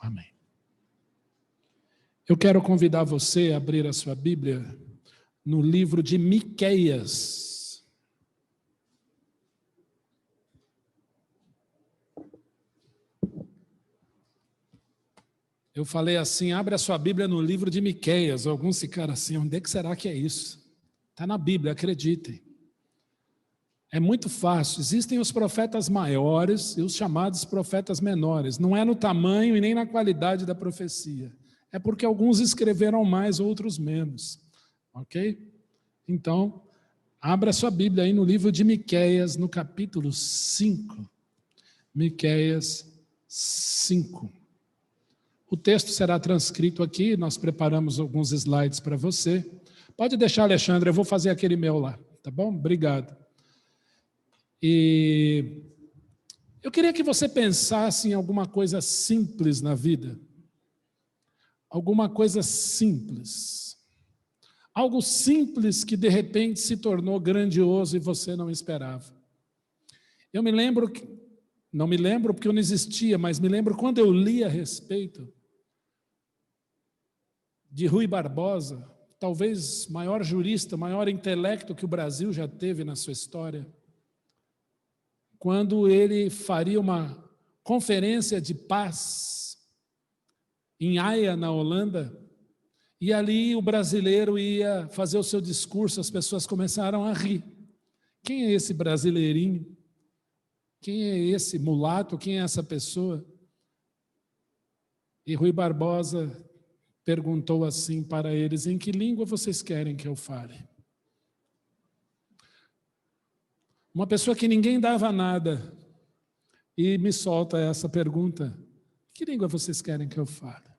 Amém. Eu quero convidar você a abrir a sua Bíblia no livro de Miqueias. Eu falei assim, abre a sua Bíblia no livro de Miqueias. Alguns ficaram assim, onde é que será que é isso? Está na Bíblia, acreditem. É muito fácil. Existem os profetas maiores e os chamados profetas menores. Não é no tamanho e nem na qualidade da profecia. É porque alguns escreveram mais, outros menos. Ok? Então, abra sua Bíblia aí no livro de Miqueias, no capítulo 5. Miqueias 5. O texto será transcrito aqui, nós preparamos alguns slides para você. Pode deixar, Alexandre, eu vou fazer aquele meu lá, tá bom? Obrigado. E eu queria que você pensasse em alguma coisa simples na vida. Alguma coisa simples. Algo simples que de repente se tornou grandioso e você não esperava. Eu me lembro, não me lembro porque eu não existia, mas me lembro quando eu li a respeito de Rui Barbosa, talvez maior jurista, maior intelecto que o Brasil já teve na sua história, quando ele faria uma conferência de paz em Haia, na Holanda, e ali o brasileiro ia fazer o seu discurso, as pessoas começaram a rir. Quem é esse brasileirinho? Quem é esse mulato? Quem é essa pessoa? E Rui Barbosa perguntou assim para eles, em que língua vocês querem que eu fale? Uma pessoa que ninguém dava nada, e me solta essa pergunta, que língua vocês querem que eu fale?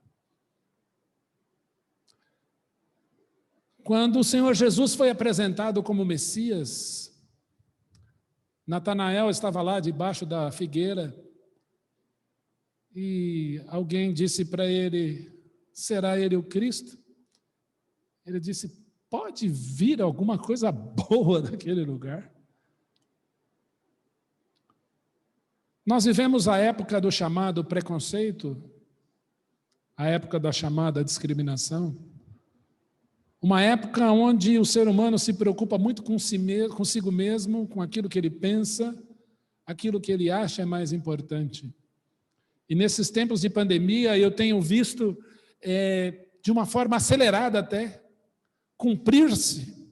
Quando o Senhor Jesus foi apresentado como Messias, Natanael estava lá debaixo da figueira e alguém disse para ele, será ele o Cristo? Ele disse, pode vir alguma coisa boa daquele lugar? Nós vivemos a época do chamado preconceito, a época da chamada discriminação, uma época onde o ser humano se preocupa muito consigo mesmo, com aquilo que ele pensa, aquilo que ele acha é mais importante. E nesses tempos de pandemia eu tenho visto, de uma forma acelerada até, cumprir-se,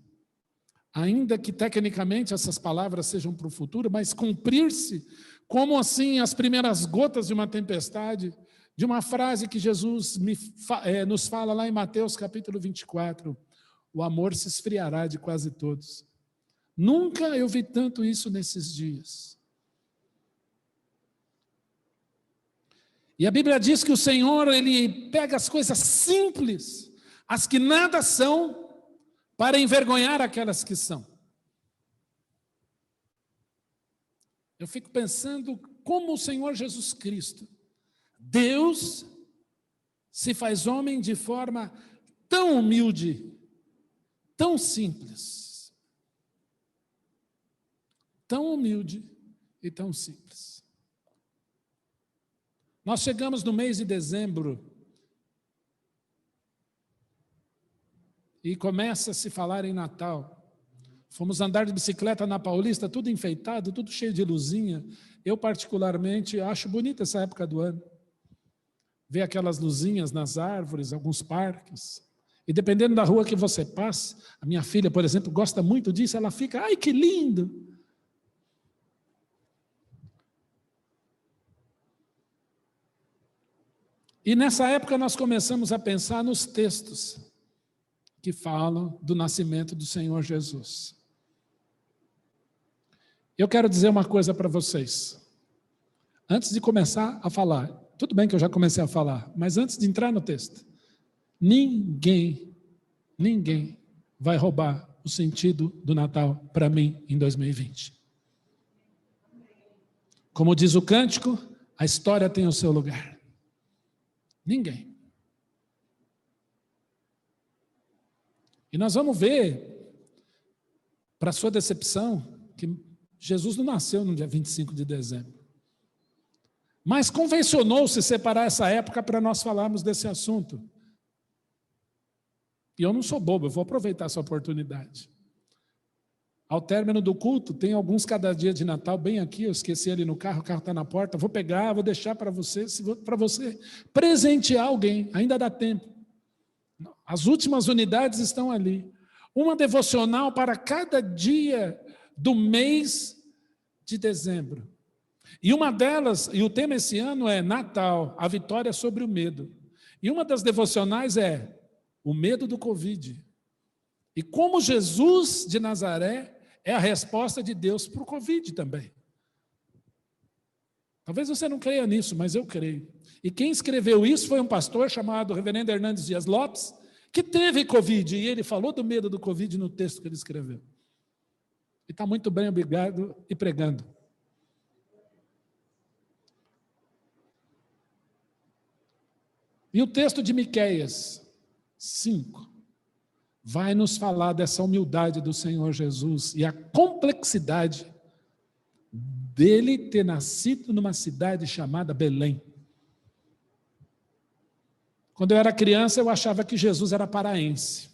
ainda que tecnicamente essas palavras sejam para o futuro, mas cumprir-se como assim as primeiras gotas de uma tempestade, de uma frase que Jesus nos fala lá em Mateus capítulo 24, o amor se esfriará de quase todos. Nunca eu vi tanto isso nesses dias. E a Bíblia diz que o Senhor, Ele pega as coisas simples, as que nada são, para envergonhar aquelas que são. Eu fico pensando como o Senhor Jesus Cristo, Deus, se faz homem de forma tão humilde, tão simples. Tão humilde e tão simples. Nós chegamos no mês de dezembro e começa a se falar em Natal. Fomos andar de bicicleta na Paulista, tudo enfeitado, tudo cheio de luzinha. Eu, particularmente, acho bonita essa época do ano. Ver aquelas luzinhas nas árvores, alguns parques. E dependendo da rua que você passa, a minha filha, por exemplo, gosta muito disso, ela fica, ai, que lindo! E nessa época nós começamos a pensar nos textos que falam do nascimento do Senhor Jesus. Eu quero dizer uma coisa para vocês. Antes de começar a falar, tudo bem que eu já comecei a falar, mas antes de entrar no texto, ninguém vai roubar o sentido do Natal para mim em 2020. Como diz o cântico, a história tem o seu lugar. Ninguém. E nós vamos ver, para sua decepção, que Jesus não nasceu no dia 25 de dezembro. Mas convencionou-se separar essa época para nós falarmos desse assunto. E eu não sou bobo, eu vou aproveitar essa oportunidade. Ao término do culto, tem alguns cada dia de Natal bem aqui, eu esqueci ele no carro, o carro está na porta, vou pegar, vou deixar para você presentear alguém, ainda dá tempo. As últimas unidades estão ali. Uma devocional para cada dia do mês de dezembro. E uma delas, e o tema esse ano é Natal, a vitória sobre o medo. E uma das devocionais é o medo do Covid. E como Jesus de Nazaré é a resposta de Deus para o Covid também. Talvez você não creia nisso, mas eu creio. E quem escreveu isso foi um pastor chamado Reverendo Hernandes Dias Lopes, que teve Covid, e ele falou do medo do Covid no texto que ele escreveu. E está muito bem, obrigado, e pregando. E o texto de Miqueias 5 vai nos falar dessa humildade do Senhor Jesus e a complexidade dele ter nascido numa cidade chamada Belém. Quando eu era criança, eu achava que Jesus era paraense.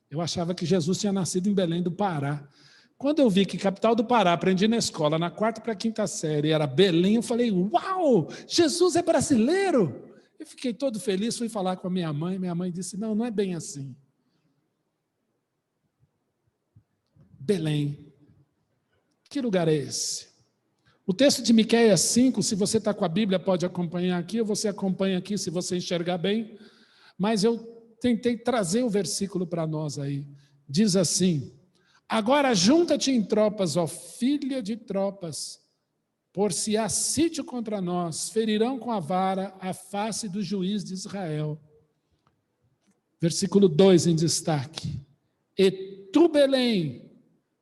Eu achava que Jesus tinha nascido em Belém do Pará. Quando eu vi que capital do Pará, aprendi na escola, na 4ª para a 5ª série, era Belém, eu falei, uau, Jesus é brasileiro! Eu fiquei todo feliz, fui falar com a minha mãe disse, não, não é bem assim. Belém. Que lugar é esse? O texto de Miqueias 5, se você está com a Bíblia, pode acompanhar aqui, ou você acompanha aqui, se você enxergar bem, mas eu tentei trazer o versículo para nós aí. Diz assim, agora junta-te em tropas, ó filha de tropas, por se há sítio contra nós, ferirão com a vara a face do juiz de Israel. Versículo 2 em destaque. E tu, Belém,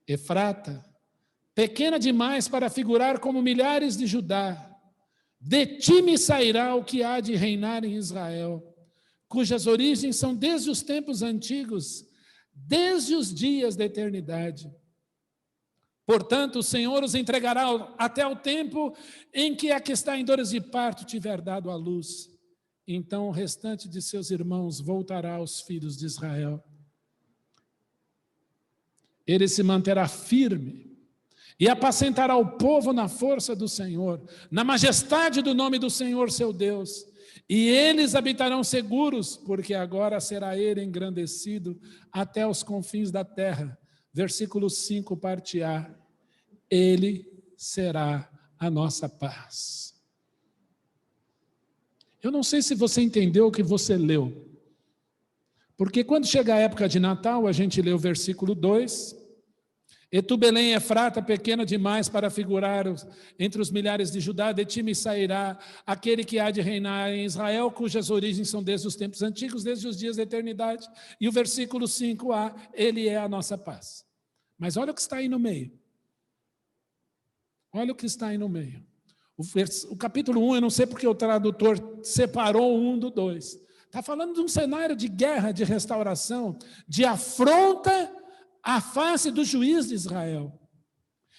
Efrata, pequena demais para figurar como milhares de Judá, de ti me sairá o que há de reinar em Israel, cujas origens são desde os tempos antigos, desde os dias da eternidade. Portanto, o Senhor os entregará até o tempo em que a que está em dores de parto tiver dado à luz. Então o restante de seus irmãos voltará aos filhos de Israel. Ele se manterá firme e apacentará o povo na força do Senhor, na majestade do nome do Senhor seu Deus. E eles habitarão seguros, porque agora será ele engrandecido até os confins da terra. Versículo 5, parte A. Ele será a nossa paz. Eu não sei se você entendeu o que você leu. Porque quando chega a época de Natal, a gente lê o versículo 2. E tu, Belém, Efrata, pequena demais para figurar entre os milhares de Judá, de ti me sairá aquele que há de reinar em Israel, cujas origens são desde os tempos antigos, desde os dias da eternidade. E o versículo 5a, ele é a nossa paz. Mas olha o que está aí no meio. Olha o que está aí no meio. O capítulo 1, eu não sei porque o tradutor separou o 1 do 2. Está falando de um cenário de guerra, de restauração, de afronta à face do juiz de Israel.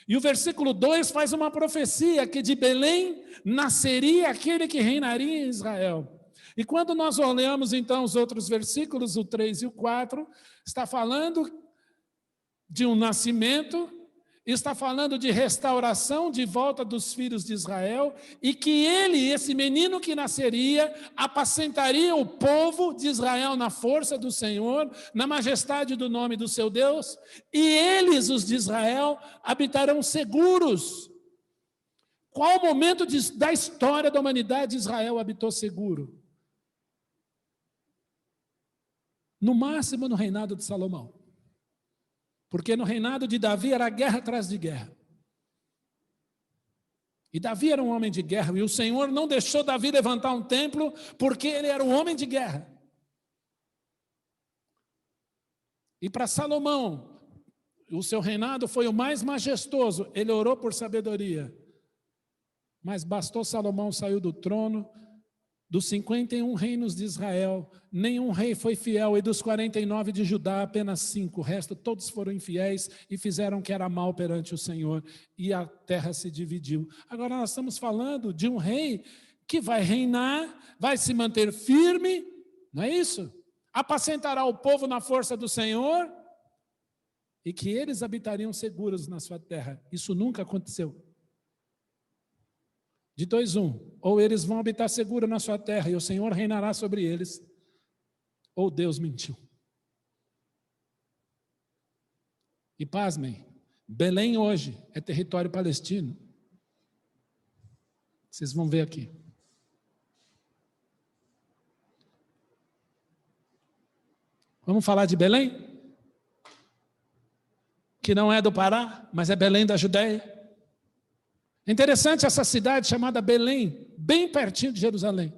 E o versículo 2 faz uma profecia que de Belém nasceria aquele que reinaria em Israel. E quando nós olhamos então os outros versículos, o 3 e o 4, está falando de um nascimento, está falando de restauração de volta dos filhos de Israel, e que ele, esse menino que nasceria, apacentaria o povo de Israel na força do Senhor, na majestade do nome do seu Deus, e eles, os de Israel, habitarão seguros. Qual o momento da história da humanidade Israel habitou seguro? No máximo no reinado de Salomão. Porque no reinado de Davi era guerra atrás de guerra. E Davi era um homem de guerra, e o Senhor não deixou Davi levantar um templo, porque ele era um homem de guerra. E para Salomão, o seu reinado foi o mais majestoso, ele orou por sabedoria. Mas bastou Salomão sair do trono, Dos 51 reinos de Israel, nenhum rei foi fiel, e dos 49 de Judá, apenas 5. O resto, todos foram infiéis e fizeram o que era mal perante o Senhor, e a terra se dividiu. Agora nós estamos falando de um rei que vai reinar, vai se manter firme, não é isso? Apacentará o povo na força do Senhor, e que eles habitariam seguros na sua terra. Isso nunca aconteceu. De 2, 1, ou eles vão habitar seguro na sua terra e o Senhor reinará sobre eles, ou Deus mentiu. E pasmem, Belém hoje é território palestino. Vocês vão ver aqui. Vamos falar de Belém? Que não é do Pará, mas é Belém da Judéia. É interessante essa cidade chamada Belém, bem pertinho de Jerusalém.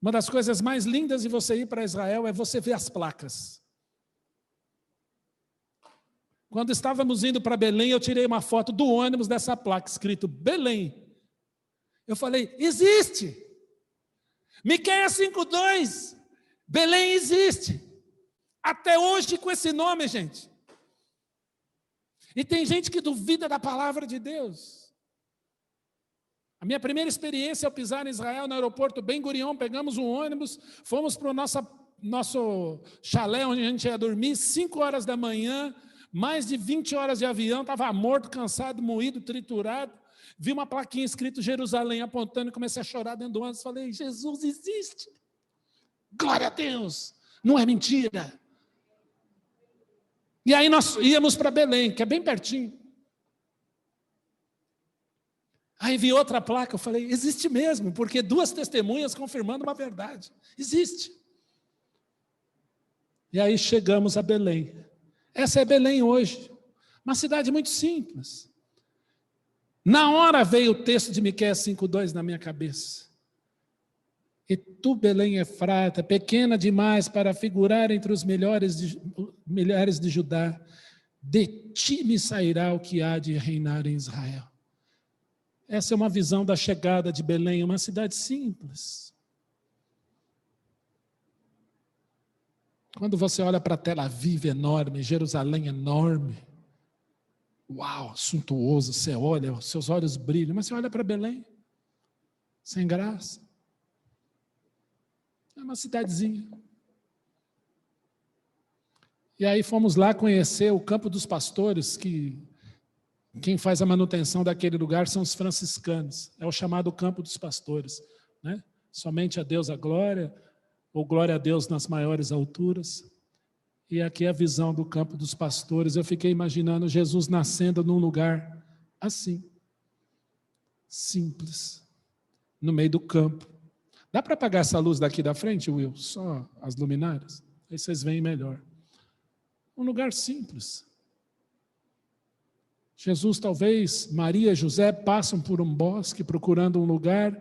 Uma das coisas mais lindas de você ir para Israel é você ver as placas. Quando estávamos indo para Belém, eu tirei uma foto do ônibus dessa placa, escrito Belém. Eu falei, existe! Miqueias 5:2, Belém existe. Até hoje com esse nome, gente. E tem gente que duvida da palavra de Deus. A minha primeira experiência ao pisar em Israel, no aeroporto Ben Gurion, pegamos um ônibus, fomos para o nosso chalé, onde a gente ia dormir, 5 horas da manhã, mais de 20 horas de avião, estava morto, cansado, moído, triturado. Vi uma plaquinha escrito Jerusalém, apontando, e comecei a chorar dentro do ônibus. Falei, Jesus existe. Glória a Deus, não é mentira. E aí nós íamos para Belém, que é bem pertinho. Aí vi outra placa, eu falei, existe mesmo, porque 2 testemunhas confirmando uma verdade. Existe. E aí chegamos a Belém. Essa é Belém hoje, uma cidade muito simples. Na hora veio o texto de Miqueias 5:2 na minha cabeça. E tu, Belém Efrata, pequena demais para figurar entre os milhares de Judá, de ti me sairá o que há de reinar em Israel. Essa é uma visão da chegada de Belém, uma cidade simples. Quando você olha para Tel Aviv enorme, Jerusalém enorme, uau, suntuoso, você olha, seus olhos brilham, mas você olha para Belém, sem graça. É uma cidadezinha. E aí fomos lá conhecer o Campo dos Pastores, que quem faz a manutenção daquele lugar são os franciscanos. É o chamado Campo dos Pastores, né? Somente a Deus a glória, ou glória a Deus nas maiores alturas. E aqui é a visão do Campo dos Pastores. Eu fiquei imaginando Jesus nascendo num lugar assim, simples, no meio do campo. Dá para apagar essa luz daqui da frente, Will? Só as luminárias? Aí vocês veem melhor. Um lugar simples. Jesus, talvez, Maria e José passam por um bosque procurando um lugar.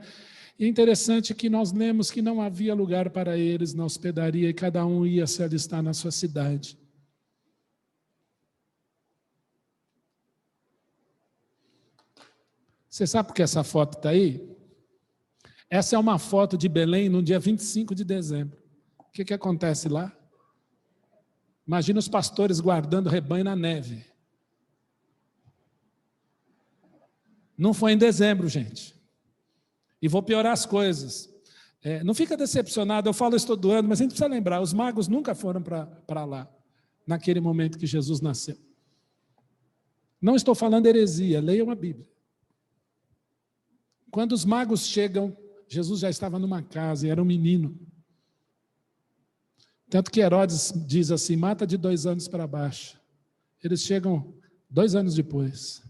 E é interessante que nós lemos que não havia lugar para eles na hospedaria e cada um ia se alistar na sua cidade. Você sabe por que essa foto está aí? Essa é uma foto de Belém no dia 25 de dezembro. O que acontece lá? Imagina os pastores guardando o rebanho na neve. Não foi em dezembro, gente. E vou piorar as coisas. Não fica decepcionado, eu falo isso todo ano, mas a gente precisa lembrar, os magos nunca foram para lá, naquele momento que Jesus nasceu. Não estou falando heresia, leiam a Bíblia. Quando os magos chegam, Jesus já estava numa casa e era um menino. Tanto que Herodes diz assim, mata de 2 anos para baixo. Eles chegam 2 anos depois.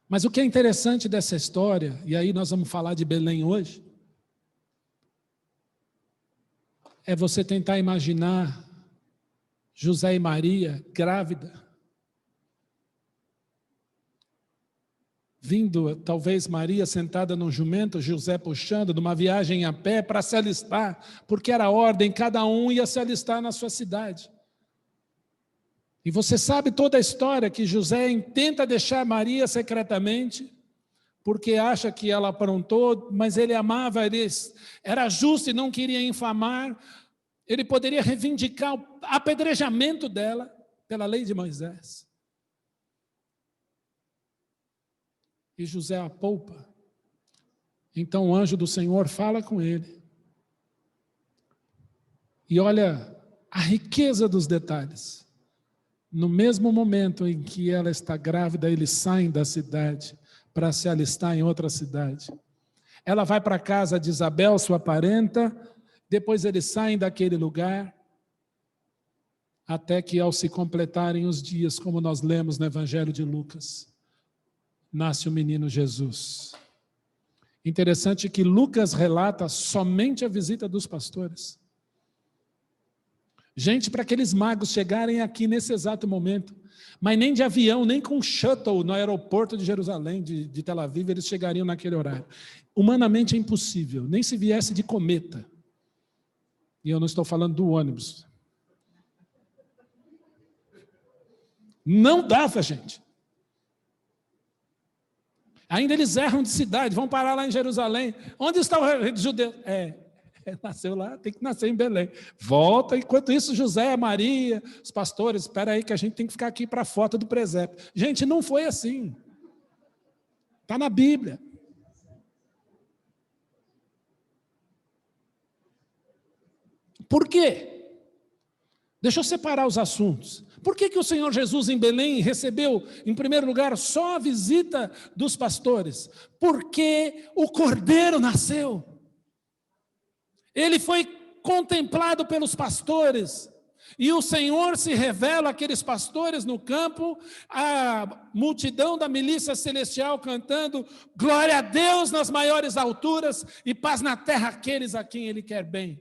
Mas o que é interessante dessa história, e aí nós vamos falar de Belém hoje, é você tentar imaginar José e Maria grávida, vindo, talvez Maria sentada num jumento, José puxando, numa viagem a pé para se alistar, porque era ordem, cada um ia se alistar na sua cidade. E você sabe toda a história que José tenta deixar Maria secretamente, porque acha que ela aprontou, mas ele amava, ele era justo e não queria infamar. Ele poderia reivindicar o apedrejamento dela pela lei de Moisés. E José a poupa. Então o anjo do Senhor fala com ele. E olha a riqueza dos detalhes. No mesmo momento em que ela está grávida, eles saem da cidade para se alistar em outra cidade. Ela vai para a casa de Isabel, sua parenta, depois eles saem daquele lugar, até que ao se completarem os dias, como nós lemos no Evangelho de Lucas, nasce o menino Jesus. Interessante que Lucas relata somente a visita dos pastores. Gente, para aqueles magos chegarem aqui nesse exato momento, mas nem de avião, nem com shuttle no aeroporto de Jerusalém, de Tel Aviv, eles chegariam naquele horário. Humanamente é impossível, nem se viesse de cometa. E eu não estou falando do ônibus. Não dava, gente. Ainda eles erram de cidade, vão parar lá em Jerusalém. Onde está o rei dos judeus? Nasceu lá, tem que nascer em Belém. Volta, enquanto isso José, Maria, os pastores, espera aí que a gente tem que ficar aqui para a foto do presépio. Gente, não foi assim. Está na Bíblia. Por quê? Deixa eu separar os assuntos. Por que o Senhor Jesus em Belém recebeu, em primeiro lugar, só a visita dos pastores? Porque o Cordeiro nasceu. Ele foi contemplado pelos pastores. E o Senhor se revela àqueles pastores no campo, a multidão da milícia celestial cantando glória a Deus nas maiores alturas e paz na terra àqueles a quem Ele quer bem.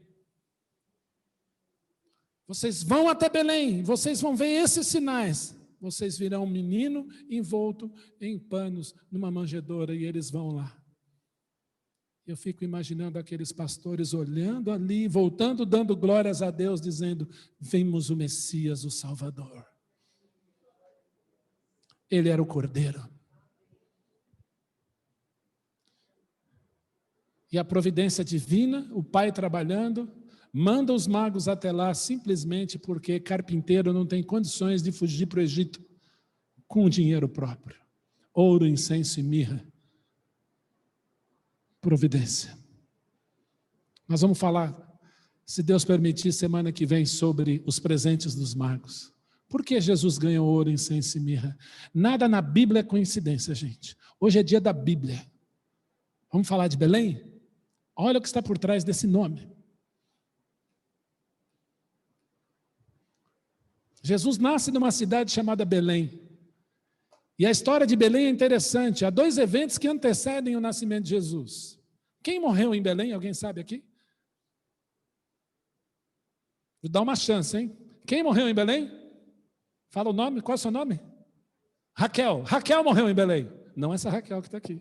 Vocês vão até Belém, vocês vão ver esses sinais. Vocês virão um menino envolto em panos numa manjedoura e eles vão lá. Eu fico imaginando aqueles pastores olhando ali, voltando, dando glórias a Deus, dizendo, vemos o Messias, o Salvador. Ele era o Cordeiro. E a providência divina, o Pai trabalhando, manda os magos até lá simplesmente porque carpinteiro não tem condições de fugir para o Egito com o dinheiro próprio. Ouro, incenso e mirra. Providência. Nós vamos falar, se Deus permitir, semana que vem, sobre os presentes dos magos. Por que Jesus ganhou ouro, incenso e mirra? Nada na Bíblia é coincidência, gente. Hoje é dia da Bíblia. Vamos falar de Belém? Olha o que está por trás desse nome. Jesus nasce numa cidade chamada Belém. E a história de Belém é interessante. Há dois eventos que antecedem o nascimento de Jesus. Quem morreu em Belém? Alguém sabe aqui? Vou dar uma chance, hein? Quem morreu em Belém? Fala o nome. Qual é o seu nome? Raquel. Raquel morreu em Belém. Não essa Raquel que está aqui.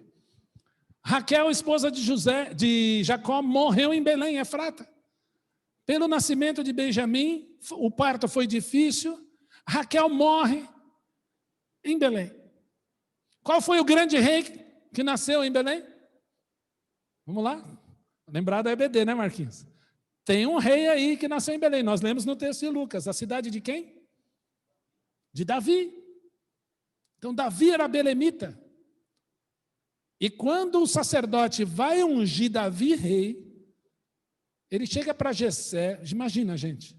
Raquel, esposa de Jacó, morreu em Belém, Efrata. Pelo nascimento de Benjamim, o parto foi difícil. Raquel morre em Belém. Qual foi o grande rei que nasceu em Belém? Vamos lá? Lembrar da EBD, né, Marquinhos? Tem um rei aí que nasceu em Belém. Nós lemos no texto de Lucas. A cidade de quem? De Davi. Então, Davi era belemita. E quando o sacerdote vai ungir Davi rei, ele chega para Jessé. Imagina, gente.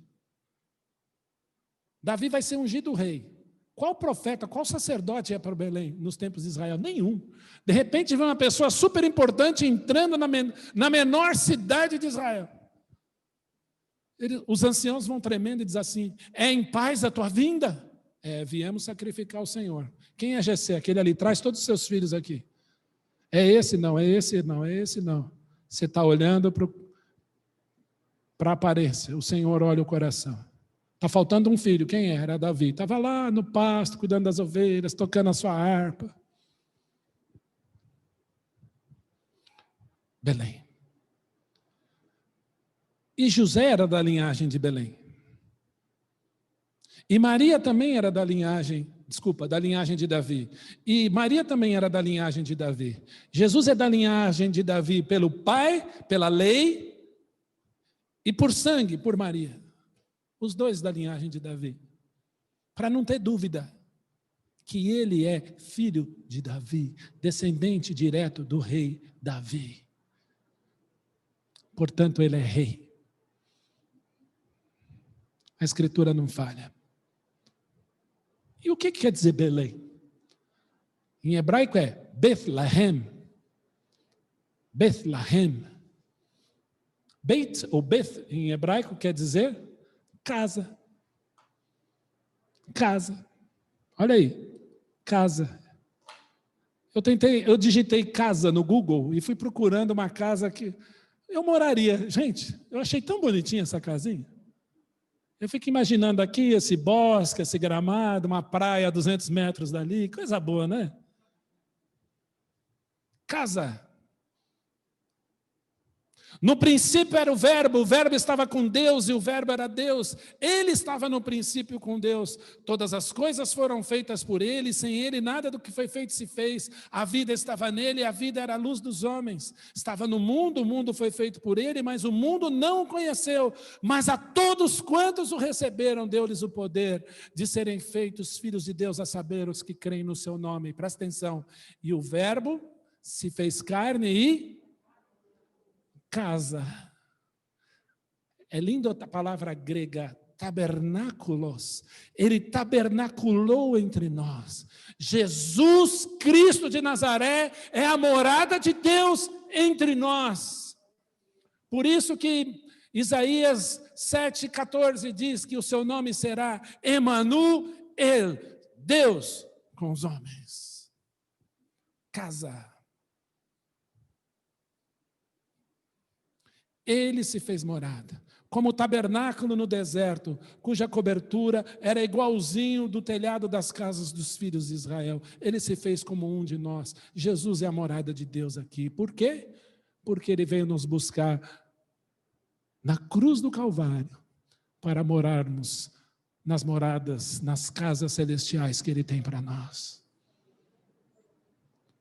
Davi vai ser ungido rei. Qual profeta, qual sacerdote ia para Belém nos tempos de Israel? Nenhum. De repente vem uma pessoa super importante entrando na menor cidade de Israel. Os anciãos vão tremendo e dizem assim, é em paz a tua vinda? Viemos sacrificar o Senhor. Quem é Jessé? Aquele ali, traz todos os seus filhos aqui. É esse não, é esse não, é esse não. Você está olhando para a aparência, o Senhor olha o coração. Está faltando um filho, quem era? Era Davi. Estava lá no pasto, cuidando das ovelhas, tocando a sua harpa. Belém. E José era da linhagem de Belém. E Maria também era da linhagem Desculpa, da linhagem de Davi. E Maria também era da linhagem de Davi. Jesus é da linhagem de Davi pelo pai, pela lei e por sangue, por Maria. Os dois da linhagem de Davi. Para não ter dúvida que ele é filho de Davi, descendente direto do rei Davi. Portanto, ele é rei. A Escritura não falha. E o que quer dizer Belém? Em hebraico é Bethlehem. Bethlehem. Beit ou Beth em hebraico quer dizer casa. Casa. Olha aí, casa. Eu digitei casa no Google e fui procurando uma casa que eu moraria. Gente, eu achei tão bonitinha essa casinha. Eu fico imaginando aqui esse bosque, esse gramado, uma praia a 200 metros dali, coisa boa, né? Casa. No princípio era o verbo estava com Deus e o verbo era Deus. Ele estava no princípio com Deus. Todas as coisas foram feitas por ele, sem ele nada do que foi feito se fez. A vida estava nele e a vida era a luz dos homens. Estava no mundo, o mundo foi feito por ele, mas o mundo não o conheceu. Mas a todos quantos o receberam, deu-lhes o poder de serem feitos filhos de Deus, a saber, os que creem no seu nome. Presta atenção. E o verbo se fez carne e casa. É lindo a palavra grega, tabernáculos. Ele tabernaculou entre nós. Jesus Cristo de Nazaré é a morada de Deus entre nós. Por isso que Isaías 7,14 diz que o seu nome será Emanuel, Deus com os homens. Casa. Ele se fez morada, como o tabernáculo no deserto, cuja cobertura era igualzinho do telhado das casas dos filhos de Israel. Ele se fez como um de nós. Jesus é a morada de Deus aqui. Por quê? Porque ele veio nos buscar na cruz do Calvário para morarmos nas moradas, nas casas celestiais que ele tem para nós.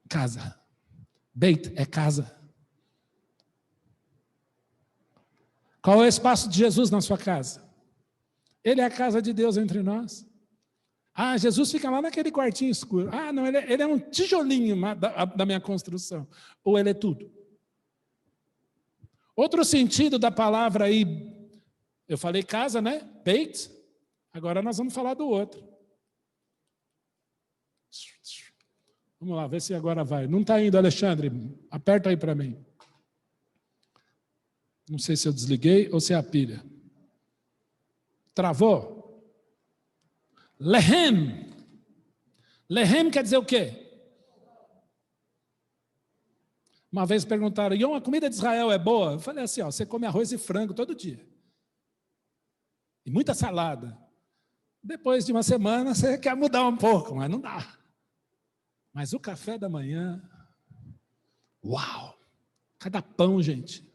Casa. Beit é casa. Qual é o espaço de Jesus na sua casa? Ele é a casa de Deus entre nós. Ah, Jesus fica lá naquele quartinho escuro. Ah, não, ele é um tijolinho da minha construção. Ou ele é tudo. Outro sentido da palavra aí, eu falei casa, né? Beit. Agora nós vamos falar do outro. Vamos lá, ver se agora vai. Não está indo, Alexandre? Aperta aí para mim. Não sei se eu desliguei ou se é a pilha. Travou? Lehem. Lehem quer dizer o quê? Uma vez perguntaram, e a comida de Israel é boa? Eu falei assim, ó, você come arroz e frango todo dia. E muita salada. Depois de uma semana, você quer mudar um pouco, mas não dá. Mas o café da manhã, uau! Cada pão, gente.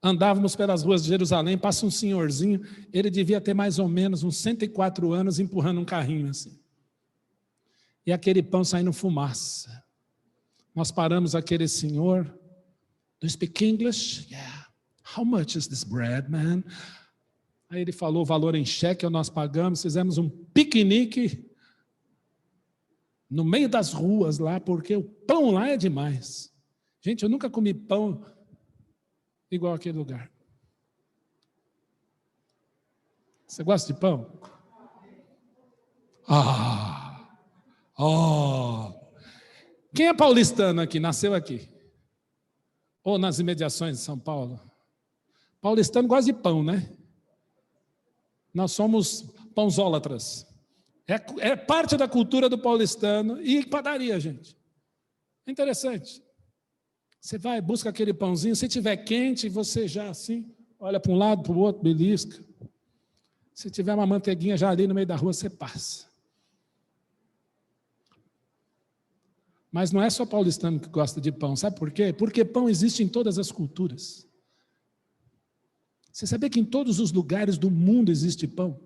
Andávamos pelas ruas de Jerusalém, passa um senhorzinho, ele devia ter mais ou menos uns 104 anos, empurrando um carrinho assim. E aquele pão saindo fumaça. Nós paramos aquele senhor, do you speak English? Yeah. How much is this bread, man? Aí ele falou o valor em cheque, nós pagamos, fizemos um piquenique no meio das ruas lá, porque o pão lá é demais. Gente, eu nunca comi pão igual aquele lugar. Você gosta de pão? Quem é paulistano aqui? Nasceu aqui? Ou nas imediações de São Paulo? Paulistano gosta de pão, né? Nós somos pãozólatras. É parte da cultura do paulistano e padaria, gente. É interessante. Você vai, busca aquele pãozinho, se tiver quente, você já assim, olha para um lado, para o outro, belisca. Se tiver uma manteiguinha já ali no meio da rua, você passa. Mas não é só paulistano que gosta de pão, sabe por quê? Porque pão existe em todas as culturas. Você sabia que em todos os lugares do mundo existe pão?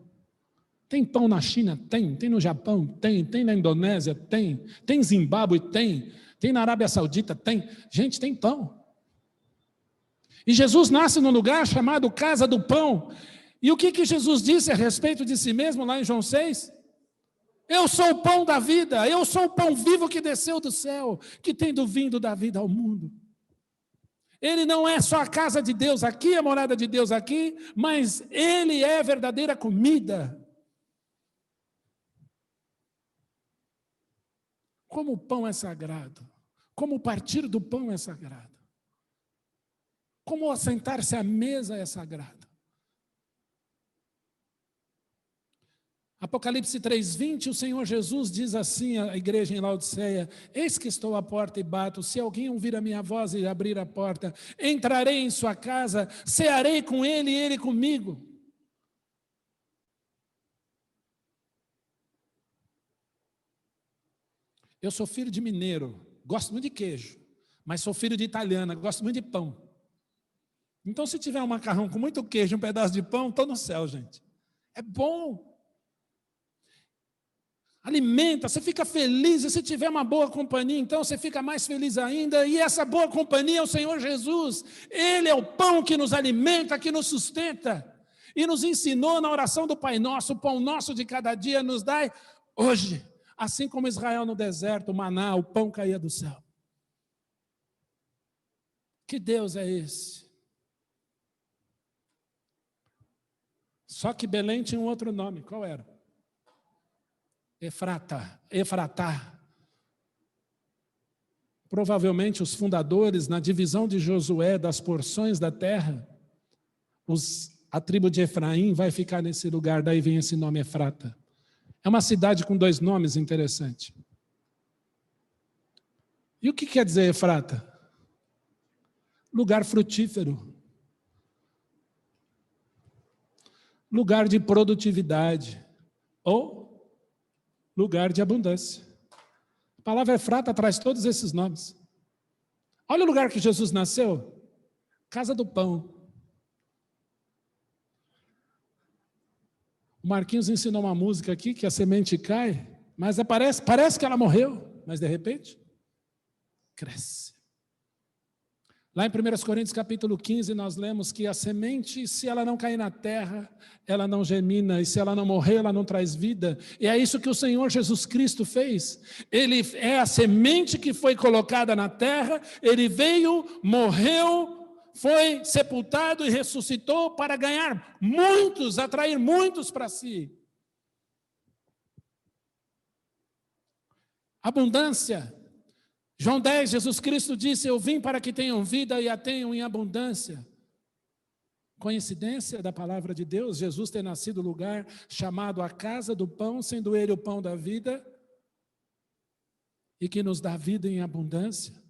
Tem pão na China? Tem no Japão? Tem na Indonésia? Tem em Zimbábue? Tem na Arábia Saudita? Tem. Gente, tem pão. E Jesus nasce num lugar chamado Casa do Pão. E o que Jesus disse a respeito de si mesmo lá em João 6? Eu sou o pão da vida, eu sou o pão vivo que desceu do céu, que tendo vindo da vida ao mundo. Ele não é só a casa de Deus aqui, a morada de Deus aqui, mas ele é a verdadeira comida. Como o pão é sagrado, como o partir do pão é sagrado, como assentar-se à mesa é sagrado. Apocalipse 3:20, o Senhor Jesus diz assim à igreja em Laodiceia: eis que estou à porta e bato, se alguém ouvir a minha voz e abrir a porta, entrarei em sua casa, cearei com ele e ele comigo. Eu sou filho de mineiro, gosto muito de queijo, mas sou filho de italiana, gosto muito de pão. Então, se tiver um macarrão com muito queijo e um pedaço de pão, estou no céu, gente. É bom. Alimenta, você fica feliz, e se tiver uma boa companhia, então você fica mais feliz ainda, e essa boa companhia é o Senhor Jesus. Ele é o pão que nos alimenta, que nos sustenta, e nos ensinou na oração do Pai Nosso: o pão nosso de cada dia nos dai hoje. Assim como Israel no deserto, o maná, o pão caía do céu. Que Deus é esse? Só que Belém tinha um outro nome, qual era? Efratá. Provavelmente os fundadores, na divisão de Josué das porções da terra, a tribo de Efraim vai ficar nesse lugar, daí vem esse nome Efrata. É uma cidade com 2 nomes interessantes. E o que quer dizer Efrata? Lugar frutífero. Lugar de produtividade. Ou lugar de abundância. A palavra Efrata traz todos esses nomes. Olha o lugar que Jesus nasceu. Casa do Pão. O Marquinhos ensinou uma música aqui, que a semente cai, mas parece que ela morreu, mas de repente, cresce. Lá em 1 Coríntios capítulo 15, nós lemos que a semente, se ela não cair na terra, ela não germina, e se ela não morrer, ela não traz vida. E é isso que o Senhor Jesus Cristo fez. Ele é a semente que foi colocada na terra, ele veio, morreu, foi sepultado e ressuscitou para ganhar muitos, atrair muitos para si. Abundância. João 10, Jesus Cristo disse: eu vim para que tenham vida e a tenham em abundância. Coincidência da palavra de Deus, Jesus ter nascido no lugar chamado a casa do pão, sendo ele o pão da vida, e que nos dá vida em abundância.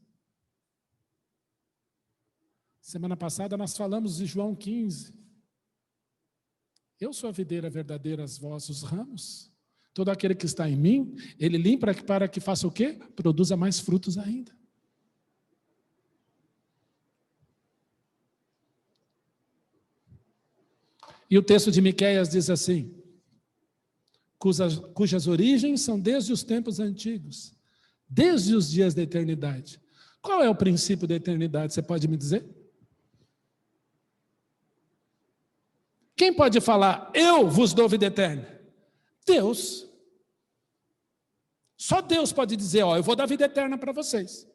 Semana passada nós falamos de João 15. Eu sou a videira verdadeira, os vossos ramos. Todo aquele que está em mim, ele limpa para que faça o quê? Produza mais frutos ainda. E o texto de Miqueias diz assim: cujas origens são desde os tempos antigos, desde os dias da eternidade. Qual é o princípio da eternidade? Você pode me dizer? Quem pode falar, eu vos dou vida eterna? Deus. Só Deus pode dizer, eu vou dar vida eterna para vocês.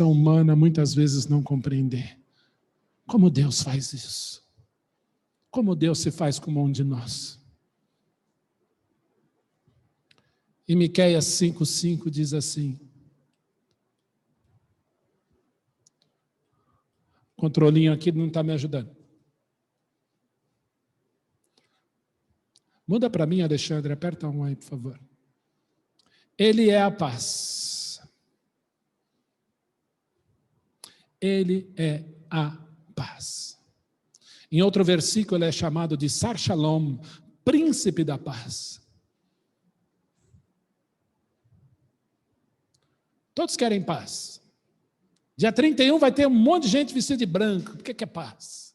humana muitas vezes não compreender. Como Deus faz isso? Como Deus se faz com um de nós? Em Miqueias 5:5 diz assim, o controlinho aqui não está me ajudando. Muda para mim, Alexandre, aperta um aí, por favor. Ele é a paz. Ele é a paz. Em outro versículo, ele é chamado de Sar Shalom, príncipe da paz. Todos querem paz. Dia 31 vai ter um monte de gente vestida de branco. O que é paz?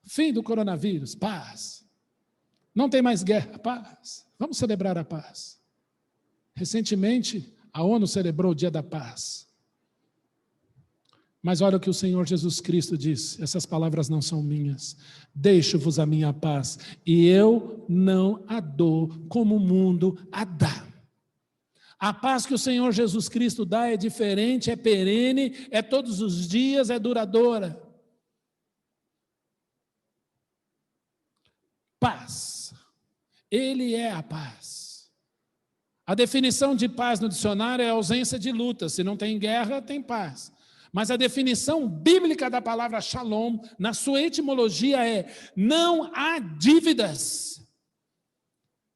Fim do coronavírus, paz. Não tem mais guerra, paz. Vamos celebrar a paz. Recentemente, a ONU celebrou o Dia da Paz. Mas olha o que o Senhor Jesus Cristo disse, essas palavras não são minhas. Deixo-vos a minha paz, e eu não a dou como o mundo a dá. A paz que o Senhor Jesus Cristo dá é diferente, é perene, é todos os dias, é duradoura. Paz. Ele é a paz. A definição de paz no dicionário é ausência de luta. Se não tem guerra, tem paz. Mas a definição bíblica da palavra shalom, na sua etimologia é: não há dívidas.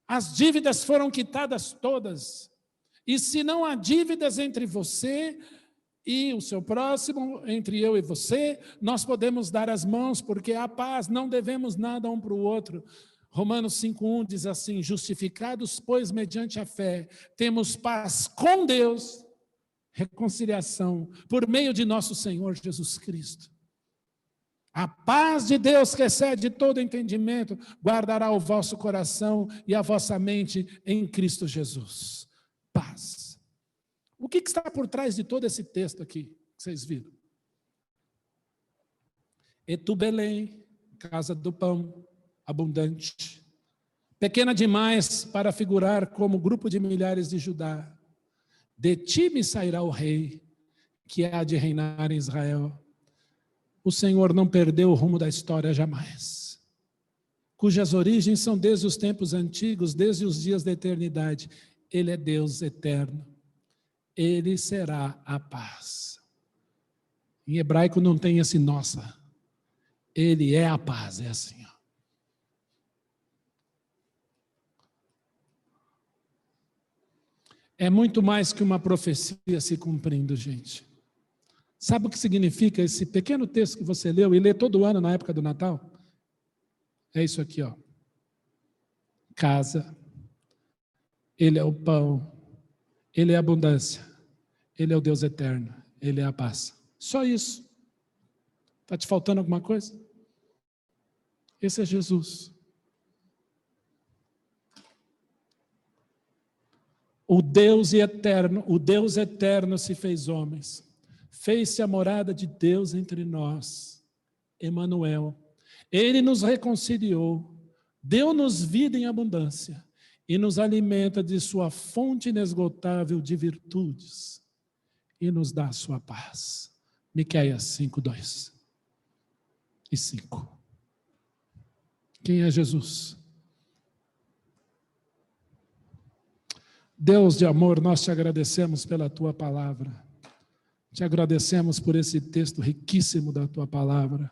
As dívidas foram quitadas todas. E se não há dívidas entre você e o seu próximo, entre eu e você, nós podemos dar as mãos, porque há paz, não devemos nada um para o outro. Romanos 5:1 diz assim: justificados, pois, mediante a fé, temos paz com Deus, reconciliação, por meio de nosso Senhor Jesus Cristo. A paz de Deus que excede todo entendimento, guardará o vosso coração e a vossa mente em Cristo Jesus. Paz. O que está por trás de todo esse texto aqui, que vocês viram? E tu, Belém, casa do pão abundante, pequena demais para figurar como grupo de milhares de Judá. De ti me sairá o rei, que há de reinar em Israel. O Senhor não perdeu o rumo da história jamais, cujas origens são desde os tempos antigos, desde os dias da eternidade. Ele é Deus eterno. Ele será a paz. Em hebraico não tem esse nossa. Ele é a paz, é assim, ó. É muito mais que uma profecia se cumprindo, gente. Sabe o que significa esse pequeno texto que você leu e lê todo ano na época do Natal? É isso aqui, ó. Casa, Ele é o pão, Ele é a abundância, Ele é o Deus eterno, Ele é a paz. Só isso. Está te faltando alguma coisa? Esse é Jesus. O Deus eterno se fez homens. Fez-se a morada de Deus entre nós. Emanuel. Ele nos reconciliou, deu-nos vida em abundância e nos alimenta de sua fonte inesgotável de virtudes e nos dá a sua paz. Miqueias 5:2 e 5. Quem é Jesus? Deus de amor, nós te agradecemos pela tua palavra. Te agradecemos por esse texto riquíssimo da tua palavra,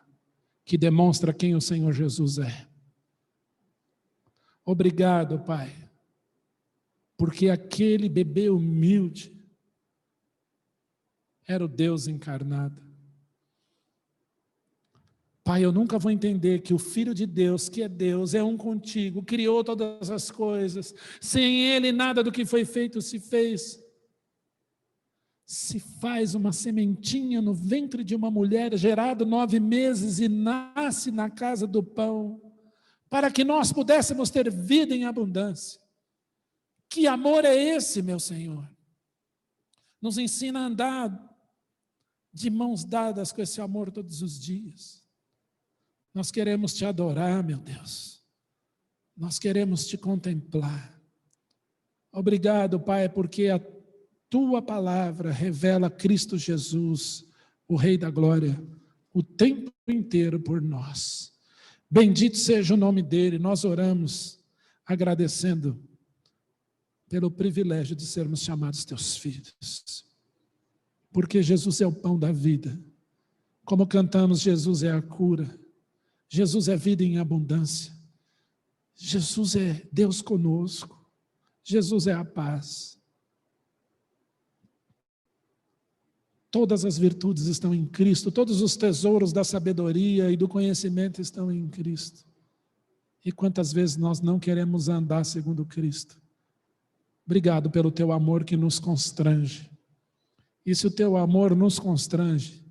que demonstra quem o Senhor Jesus é. Obrigado, Pai, porque aquele bebê humilde era o Deus encarnado. Pai, eu nunca vou entender que o Filho de Deus, que é Deus, é um contigo, criou todas as coisas. Sem Ele, nada do que foi feito se fez. Se faz uma sementinha no ventre de uma mulher, gerado 9 meses e nasce na casa do pão, para que nós pudéssemos ter vida em abundância. Que amor é esse, meu Senhor? Nos ensina a andar de mãos dadas com esse amor todos os dias. Nós queremos te adorar, meu Deus. Nós queremos te contemplar. Obrigado, Pai, porque a tua palavra revela Cristo Jesus, o Rei da Glória, o tempo inteiro por nós. Bendito seja o nome dele. Nós oramos agradecendo pelo privilégio de sermos chamados teus filhos. Porque Jesus é o pão da vida. Como cantamos, Jesus é a cura. Jesus é vida em abundância. Jesus é Deus conosco. Jesus é a paz. Todas as virtudes estão em Cristo, todos os tesouros da sabedoria e do conhecimento estão em Cristo. E quantas vezes nós não queremos andar segundo Cristo? Obrigado pelo teu amor que nos constrange. E se o teu amor nos constrange,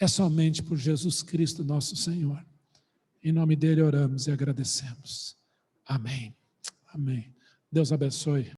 é somente por Jesus Cristo, nosso Senhor. Em nome dele oramos e agradecemos. Amém. Amém. Deus abençoe.